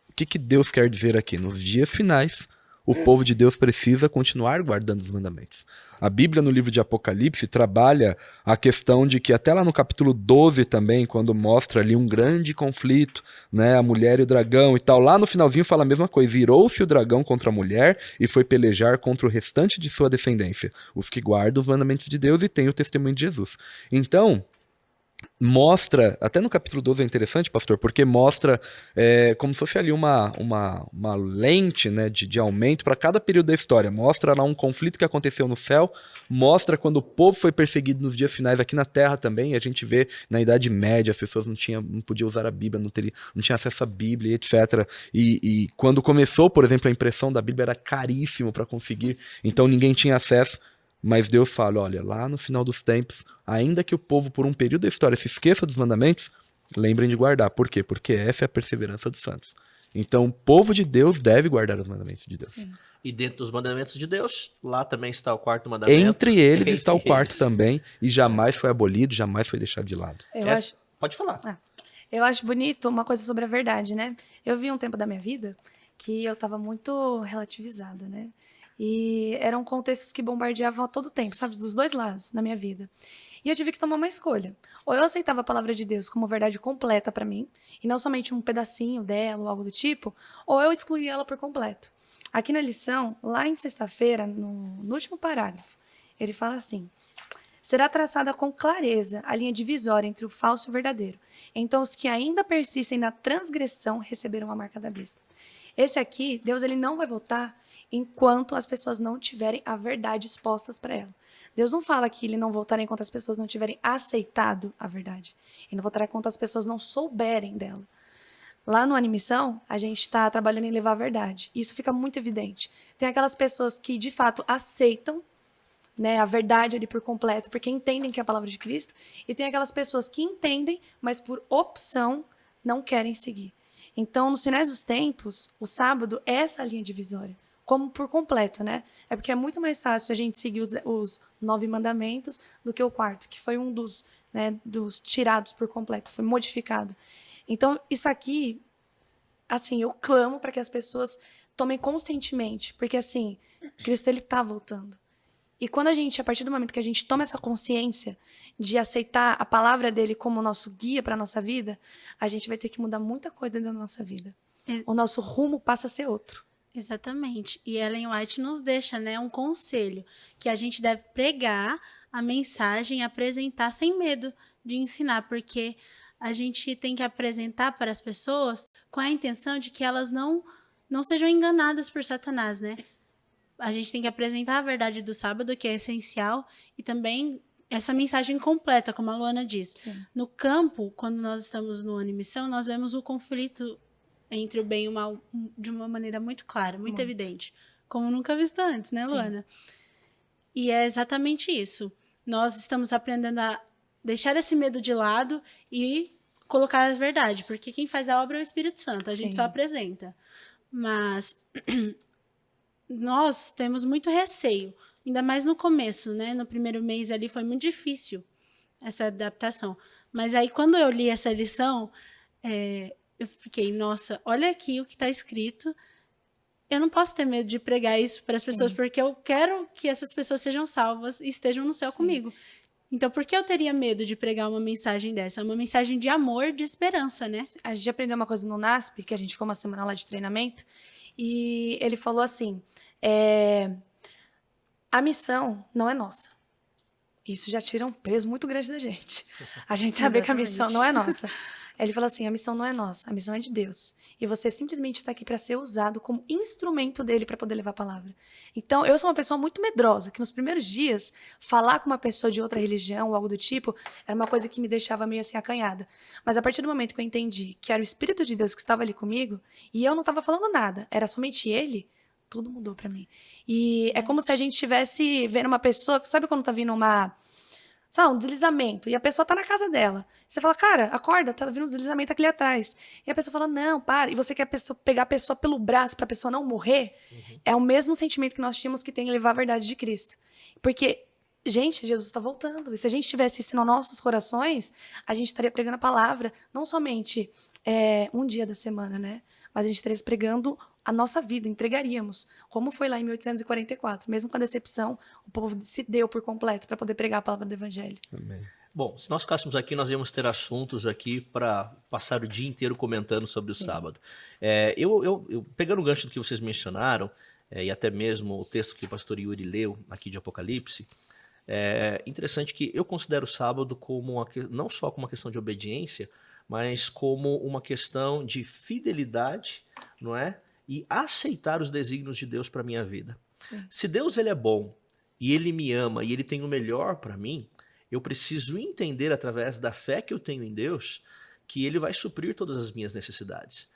o que Deus quer dizer aqui? Nos dias finais, o povo de Deus precisa continuar guardando os mandamentos. A Bíblia, no livro de Apocalipse, trabalha a questão de que até lá no capítulo 12 também, quando mostra ali um grande conflito, né, a mulher e o dragão e tal, lá no finalzinho fala a mesma coisa, irou-se o dragão contra a mulher e foi pelejar contra o restante de sua descendência, os que guardam os mandamentos de Deus e têm o testemunho de Jesus. Então, mostra, até no capítulo 12 é interessante, pastor, porque mostra como se fosse ali uma lente, né, de aumento para cada período da história. Mostra lá um conflito que aconteceu no céu, mostra quando o povo foi perseguido nos dias finais aqui na terra também, e a gente vê na Idade Média as pessoas não podiam usar a Bíblia, não tinham acesso à Bíblia, etc. E quando começou, por exemplo, a impressão da Bíblia era caríssimo para conseguir, então ninguém tinha acesso. Mas Deus fala, olha, lá no final dos tempos, ainda que o povo por um período da história se esqueça dos mandamentos, lembrem de guardar. Por quê? Porque essa é a perseverança dos santos. Então o povo de Deus deve guardar os mandamentos de Deus. Sim. E dentro dos mandamentos de Deus, lá também está o quarto mandamento. Entre eles está o quarto também, e jamais foi abolido, jamais foi deixado de lado. Pode falar. Eu acho bonito uma coisa sobre a verdade, né? Eu vi um tempo da minha vida que eu estava muito relativizada, né? E eram contextos que bombardeavam a todo tempo, sabe? Dos 2 lados na minha vida. E eu tive que tomar uma escolha. Ou eu aceitava a palavra de Deus como verdade completa para mim, e não somente um pedacinho dela ou algo do tipo, ou eu excluía ela por completo. Aqui na lição, lá em sexta-feira, no último parágrafo, ele fala assim: será traçada com clareza a linha divisória entre o falso e o verdadeiro. Então os que ainda persistem na transgressão receberão a marca da besta. Esse aqui, Deus ele não vai voltar enquanto as pessoas não tiverem a verdade expostas para ela. Deus não fala que ele não voltará enquanto as pessoas não tiverem aceitado a verdade. Ele não voltará enquanto as pessoas não souberem dela. Lá no Animação, a gente está trabalhando em levar a verdade. Isso fica muito evidente. Tem aquelas pessoas que, de fato, aceitam, né, a verdade ali por completo, porque entendem que é a palavra de Cristo. E tem aquelas pessoas que entendem, mas por opção não querem seguir. Então, nos finais dos tempos, o sábado é essa linha divisória. Como por completo, né? É porque é muito mais fácil a gente seguir os 9 mandamentos do que o quarto, que foi um dos tirados por completo, foi modificado. Então, isso aqui, assim, eu clamo para que as pessoas tomem conscientemente, porque, assim, Cristo, ele tá voltando. E quando a partir do momento que a gente toma essa consciência de aceitar a palavra dele como nosso guia para a nossa vida, a gente vai ter que mudar muita coisa dentro da nossa vida. O nosso rumo passa a ser outro. Exatamente. E Ellen White nos deixa, né, um conselho, que a gente deve pregar a mensagem, apresentar sem medo de ensinar, porque a gente tem que apresentar para as pessoas com a intenção de que elas não sejam enganadas por Satanás, né? a gente tem que apresentar a verdade do sábado, que é essencial, e também essa mensagem completa, como a Luana disse. No campo, quando nós estamos no ano em missão, nós vemos o conflito entre o bem e o mal de uma maneira muito clara, muito evidente, como nunca visto antes, né, Luana? E é exatamente isso. Nós estamos aprendendo a deixar esse medo de lado e colocar a verdade, porque quem faz a obra é o Espírito Santo, a gente só apresenta. Mas nós temos muito receio, ainda mais no começo, né? No primeiro mês ali foi muito difícil essa adaptação. Mas aí, quando eu li essa lição, eu fiquei, nossa, olha aqui o que está escrito. Eu não posso ter medo de pregar isso para as pessoas, porque eu quero que essas pessoas sejam salvas e estejam no céu comigo. Então, por que eu teria medo de pregar uma mensagem dessa? É uma mensagem de amor, de esperança, né? A gente aprendeu uma coisa no NASP, que a gente ficou uma semana lá de treinamento, e ele falou assim, a missão não é nossa. Isso já tira um peso muito grande da gente. A gente saber que a missão não é nossa. Ele falou assim, a missão não é nossa, a missão é de Deus. E você simplesmente está aqui para ser usado como instrumento dele para poder levar a palavra. Então, eu sou uma pessoa muito medrosa, que nos primeiros dias, falar com uma pessoa de outra religião ou algo do tipo, era uma coisa que me deixava meio assim acanhada. Mas a partir do momento que eu entendi que era o Espírito de Deus que estava ali comigo, e eu não estava falando nada, era somente ele, tudo mudou para mim. E é como se a gente estivesse vendo uma pessoa, sabe quando tá vindo um deslizamento, e a pessoa tá na casa dela. Você fala, cara, acorda, tá vindo um deslizamento aqui atrás. E a pessoa fala, não, para. E você quer pegar a pessoa pelo braço pra pessoa não morrer? É o mesmo sentimento que nós tínhamos que tem que levar a verdade de Cristo. Porque, gente, Jesus está voltando. E se a gente tivesse isso nos nossos corações, a gente estaria pregando a palavra, não somente um dia da semana, né? Mas a gente estaria pregando a nossa vida, entregaríamos. Como foi lá em 1844. Mesmo com a decepção, o povo se deu por completo para poder pregar a palavra do Evangelho. Amém. Bom, se nós ficássemos aqui, nós íamos ter assuntos aqui para passar o dia inteiro comentando sobre o sábado. Eu pegando o gancho do que vocês mencionaram, e até mesmo o texto que o pastor Yuri leu aqui de Apocalipse, é interessante que eu considero o sábado como não só como uma questão de obediência, mas como uma questão de fidelidade, não é? E aceitar os desígnios de Deus para minha vida. Sim. Se Deus ele é bom e ele me ama e ele tem o melhor para mim, eu preciso entender através da fé que eu tenho em Deus que ele vai suprir todas as minhas necessidades.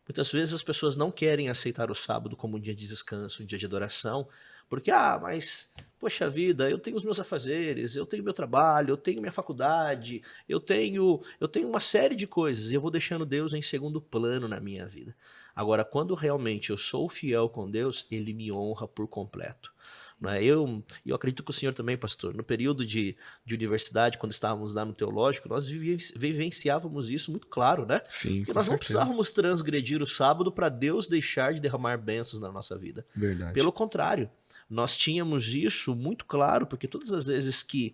Muitas vezes as pessoas não querem aceitar o sábado como um dia de descanso, um dia de adoração, porque, mas, poxa vida, eu tenho os meus afazeres, eu tenho meu trabalho, eu tenho minha faculdade, eu tenho uma série de coisas e eu vou deixando Deus em segundo plano na minha vida. Agora, quando realmente eu sou fiel com Deus, ele me honra por completo. Não é? Eu acredito que o senhor também, pastor, no período de universidade, quando estávamos lá no teológico, nós vivenciávamos isso muito claro, né? Sim, porque nós não precisávamos transgredir o sábado para Deus deixar de derramar bênçãos na nossa vida. Verdade. Pelo contrário, nós tínhamos isso muito claro, porque todas as vezes que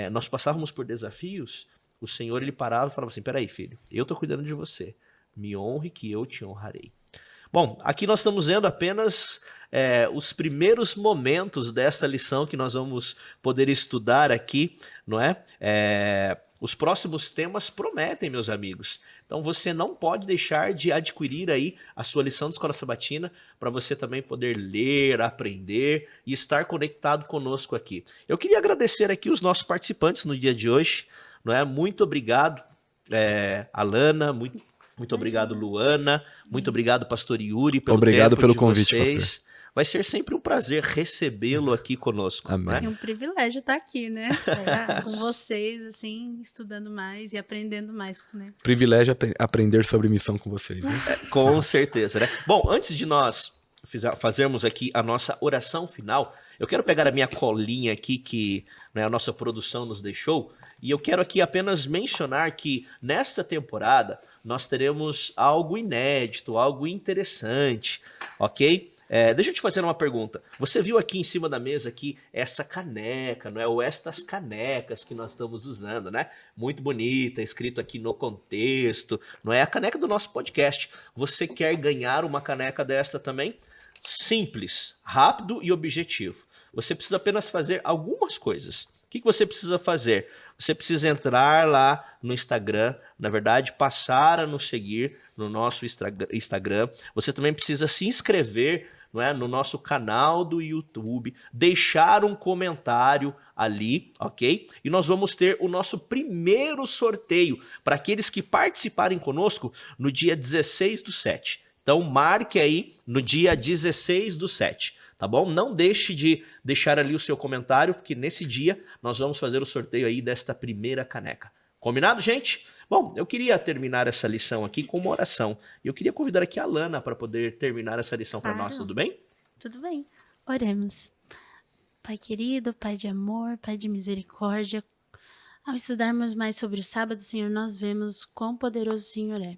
nós passávamos por desafios, o Senhor ele parava e falava assim, peraí, filho, eu estou cuidando de você, me honre que eu te honrarei. Bom, aqui nós estamos vendo apenas os primeiros momentos dessa lição que nós vamos poder estudar aqui, não é? Os próximos temas prometem, meus amigos. Então você não pode deixar de adquirir aí a sua lição de Escola Sabatina para você também poder ler, aprender e estar conectado conosco aqui. Eu queria agradecer aqui os nossos participantes no dia de hoje, não é? Muito obrigado, Alana, muito obrigado, Luana. Muito obrigado, pastor Yuri, pelo obrigado tempo pelo de convite, vocês. pastor. Vai ser sempre um prazer recebê-lo aqui conosco. Amém. Né? É um privilégio estar aqui, né? Com vocês, assim, estudando mais e aprendendo mais, né? Privilégio aprender sobre missão com vocês. Né? Com certeza, né? Bom, antes de nós fazermos aqui a nossa oração final, eu quero pegar a minha colinha aqui que a nossa produção nos deixou, e eu quero aqui apenas mencionar que nesta temporada nós teremos algo inédito, algo interessante, ok? Deixa eu te fazer uma pergunta. Você viu aqui em cima da mesa aqui essa caneca, não é? Ou estas canecas que nós estamos usando, né? Muito bonita, escrito aqui no contexto, não é? A caneca do nosso podcast. Você quer ganhar uma caneca desta também? Simples, rápido e objetivo. Você precisa apenas fazer algumas coisas. O que você precisa fazer? Você precisa entrar lá no Instagram, na verdade, passar a nos seguir no nosso Instagram. Você também precisa se inscrever não é, no nosso canal do YouTube, deixar um comentário ali, ok? E nós vamos ter o nosso primeiro sorteio para aqueles que participarem conosco no dia 16/7. Então marque aí no dia 16/7, tá bom? Não deixe de deixar ali o seu comentário, porque nesse dia nós vamos fazer o sorteio aí desta primeira caneca. Combinado, gente? Bom, eu queria terminar essa lição aqui com uma oração. E eu queria convidar aqui a Lana para poder terminar essa lição para nós, tudo bem? Tudo bem. Oremos. Pai querido, Pai de amor, Pai de misericórdia, ao estudarmos mais sobre o sábado, Senhor, nós vemos quão poderoso o Senhor é.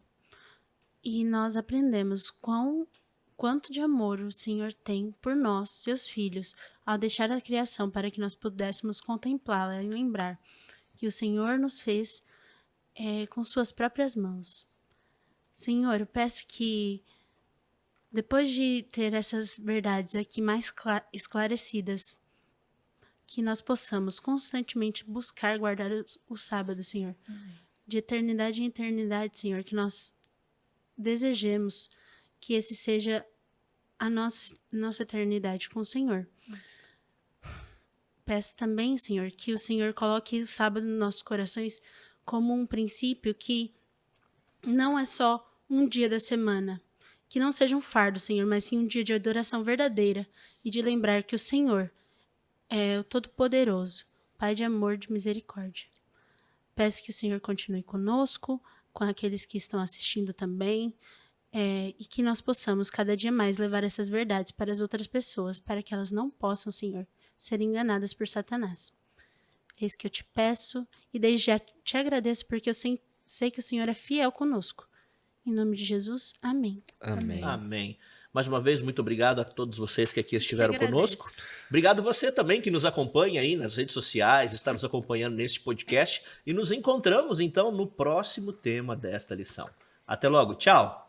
E nós aprendemos quanto de amor o Senhor tem por nós, seus filhos, ao deixar a criação para que nós pudéssemos contemplá-la e lembrar que o Senhor nos fez com suas próprias mãos. Senhor, eu peço que, depois de ter essas verdades aqui mais esclarecidas, que nós possamos constantemente buscar guardar o sábado, Senhor. Amém. De eternidade em eternidade, Senhor, que nós desejemos que esse seja a nossa eternidade com o Senhor. Peço também, Senhor, que o Senhor coloque o sábado nos nossos corações como um princípio que não é só um dia da semana, que não seja um fardo, Senhor, mas sim um dia de adoração verdadeira e de lembrar que o Senhor é o Todo-Poderoso, Pai de amor, de misericórdia. Peço que o Senhor continue conosco, com aqueles que estão assistindo também, e que nós possamos cada dia mais levar essas verdades para as outras pessoas, para que elas não possam, Senhor, ser enganadas por Satanás. É isso que eu te peço e desde já te agradeço porque eu sei que o Senhor é fiel conosco. Em nome de Jesus, amém. Amém. Amém. Mais uma vez, muito obrigado a todos vocês que aqui estiveram conosco. Obrigado você também que nos acompanha aí nas redes sociais, está nos acompanhando neste podcast. E nos encontramos, então, no próximo tema desta lição. Até logo. Tchau.